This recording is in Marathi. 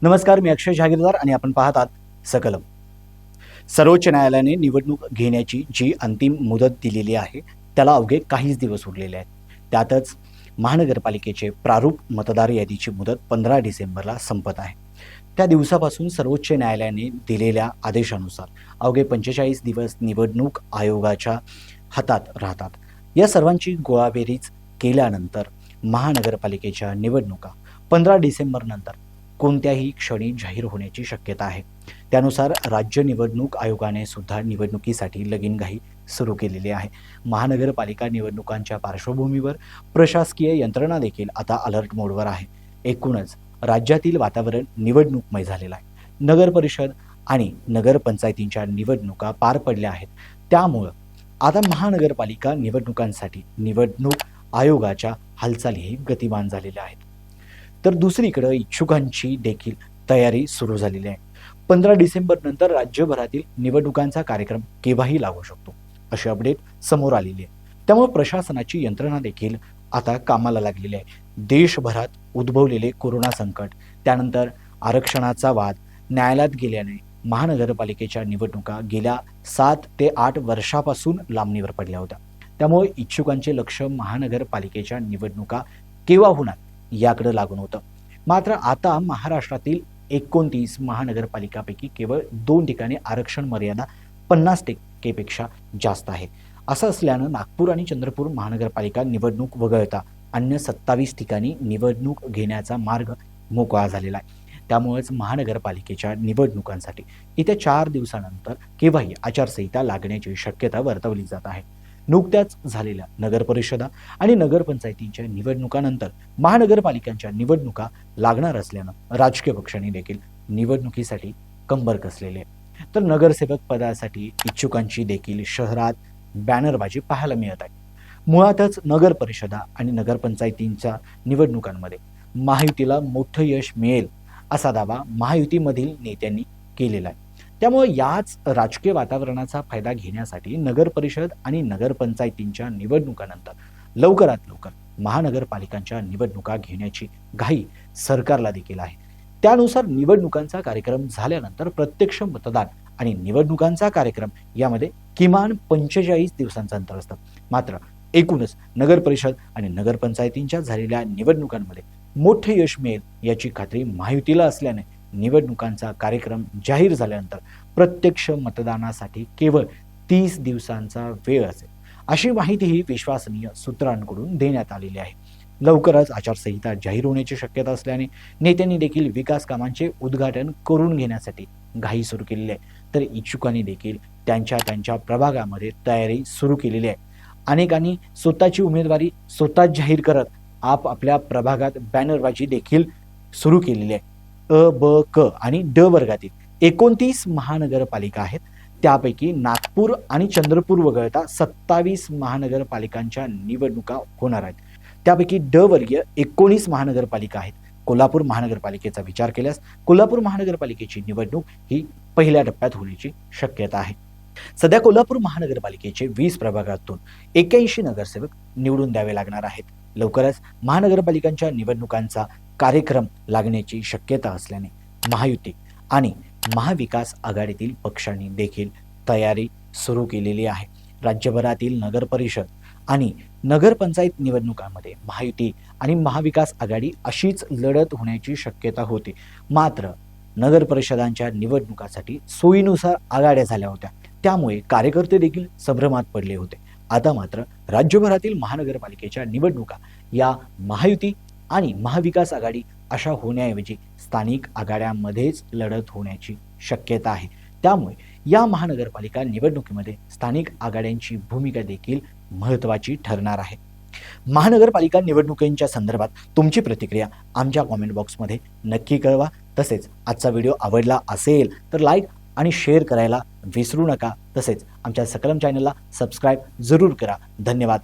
नमस्कार, मी अक्षय जहागीरदार आणि आपण पाहत आहात सकलम. सर्वोच्च न्यायालयाने निवडणूक घेण्याची जी अंतिम मुदत दिलेली आहे त्याला अवघे काहीच दिवस उरलेले आहेत. त्यातच महानगरपालिकेचे प्रारूप मतदार यादीची मुदत 15 डिसेंबरला संपत आहे. त्या दिवसापासून सर्वोच्च न्यायालयाने दिलेल्या आदेशानुसार अवघे 45 दिवस निवडणूक आयोगाच्या हातात राहतात. या सर्वांची गोळाबेरीज केल्यानंतर महानगरपालिकेच्या निवडणुका 15 डिसेंबर नंतर कोणत्याही क्षणी जाहीर होण्याची शक्यता आहे. त्यानुसार राज्य निवडणूक आयोगाने सुद्धा निवडणुकीसाठी लगीनघाई सुरू केलेली आहे. महानगरपालिका निवडणुकांच्या पार्श्वभूमीवर प्रशासकीय यंत्रणा देखील आता अलर्ट मोडवर आहे. एकूणच राज्यातील वातावरण निवडणूकमय झालेलं आहे. नगर परिषद आणि नगरपंचायतींच्या निवडणुका पार पडल्या आहेत. त्यामुळं आता महानगरपालिका निवडणुकांसाठी निवडणूक आयोगाच्या हालचालीही गतिमान झालेल्या आहेत. तर दुसरीकडे इच्छुकांची देखील तयारी सुरू झालेली आहे. 15 डिसेंबर नंतर राज्यभरातील निवडणुकांचा कार्यक्रम केव्हाही लागू शकतो अशी अपडेट समोर आलेली आहे. त्यामुळे प्रशासनाची यंत्रणा देखील आता कामाला लागलेली आहे. देशभरात उद्भवलेले कोरोना संकट, त्यानंतर आरक्षणाचा वाद, न्यायालयात गेल्याने महानगरपालिकेच्या निवडणुका गेल्या 7 ते 8 वर्षापासून लांबणीवर पडल्या होत्या. त्यामुळे इच्छुकांचे लक्ष महानगरपालिकेच्या निवडणुका केव्हा होणार याकडे लागून होतं. मात्र आता महाराष्ट्रातील 29 महानगरपालिकापैकी केवळ 2 ठिकाणी आरक्षण मर्यादा 50% जास्त आहे. असं असल्यानं नागपूर आणि चंद्रपूर महानगरपालिका निवडणूक वगळता अन्य 27 ठिकाणी निवडणूक घेण्याचा मार्ग मोकळा झालेला आहे. त्यामुळेच महानगरपालिकेच्या निवडणुकांसाठी येत्या 4 दिवसानंतर केव्हाही आचारसंहिता लागण्याची शक्यता वर्तवली जात आहे. नुकत्याच झालेल्या नगरपरिषदा आणि नगरपंचायतींच्या निवडणुकानंतर महानगरपालिकांच्या निवडणुका लागणार असल्यानं राजकीय पक्षांनी देखील निवडणुकीसाठी कंबर कसलेले आहे. तर नगरसेवक पदासाठी इच्छुकांची देखील शहरात बॅनरबाजी पाहायला मिळत आहे. मुळातच नगरपरिषदा आणि नगरपंचायतींच्या निवडणुकांमध्ये महायुतीला मोठं यश मिळेल असा दावा महायुतीमधील नेत्यांनी केलेला आहे. त्यामुळे याच राजकीय वातावरणाचा फायदा घेण्यासाठी नगरपरिषद आणि नगरपंचायतींच्या निवडणुकानंतर लवकरात लवकर महानगरपालिकांच्या निवडणुका घेण्याची घाई सरकारला देखील आहे. त्यानुसार निवडणुकांचा कार्यक्रम झाल्यानंतर प्रत्यक्ष मतदान आणि निवडणुकांचा कार्यक्रम यामध्ये किमान 45 दिवसांचं अंतर असतं. मात्र एकूणच नगरपरिषद आणि नगरपंचायतींच्या झालेल्या निवडणुकांमध्ये मोठे यश मिळेल याची खात्री महायुतीला असल्याने निवडणुकांचा कार्यक्रम जाहीर झाल्यानंतर प्रत्यक्ष मतदानासाठी केवळ 30 दिवसांचा वेळ असेल अशी माहितीही विश्वसनीय सूत्रांकडून देण्यात आलेली आहे. लवकरच आचारसंहिता जाहीर होण्याची शक्यता असल्याने नेत्यांनी देखील विकास कामांचे उद्घाटन करून घेण्यासाठी घाई सुरू केलेली आहे. तर इच्छुकांनी देखील त्यांच्या प्रभागामध्ये तयारी सुरू केलेली आहे. अनेकांनी स्वतःची उमेदवारी स्वतःच जाहीर करत आपल्या प्रभागात बॅनरबाजी देखील सुरू केलेली आहे. अ, ब, क आणि ड वर्गातील 29 महानगरपालिका आहेत. त्यापैकी नागपूर आणि चंद्रपूर वगळता 27 महानगरपालिकांच्या निवडणुका होणार आहेत. त्यापैकी ड वर्गीय 19 महानगरपालिका आहेत. कोल्हापूर महानगरपालिकेचा विचार केल्यास कोल्हापूर महानगरपालिकेची निवडणूक ही पहिल्या टप्प्यात होण्याची शक्यता आहे. सध्या कोल्हापूर महानगरपालिकेचे 20 प्रभागातून 81 नगरसेवक निवडून द्यावे लागणार आहेत. लवकरच महानगरपालिकांच्या निवडणुकांचा कार्यक्रम लागण्याची शक्यता असल्याने महायुती आणि महाविकास आघाडीतील पक्षांनी देखील तयारी सुरू केलेली आहे. राज्यभरातील नगरपरिषद आणि नगरपंचायत निवडणुकांमध्ये महायुती आणि महाविकास आघाडी अशीच लढत होण्याची शक्यता होती. मात्र नगरपरिषदांच्या निवडणुकासाठी सोयीनुसार आघाड्या झाल्या होत्या. त्यामुळे कार्यकर्ते देखील संभ्रमात पडले होते. आता मात्र राज्यभरातील महानगरपालिकेच्या निवडणुका या महायुती आणि महाविकास आघाडी अशा होण्याऐवजी स्थानिक आघाड्यांमध्येच लढत होण्याची शक्यता आहे. त्यामुळे या महानगरपालिका निवडणुकीमध्ये स्थानिक आघाड्यांची भूमिका देखील महत्त्वाची ठरणार आहे. महानगरपालिका निवडणुकींच्या संदर्भात तुमची प्रतिक्रिया आमच्या कॉमेंट बॉक्समध्ये नक्की कळवा. तसेच आजचा व्हिडिओ आवडला असेल तर लाईक आणि शेअर करायला विसरू नका. तसेच आमच्या सकलम चॅनलला सबस्क्राईब जरूर करा. धन्यवाद.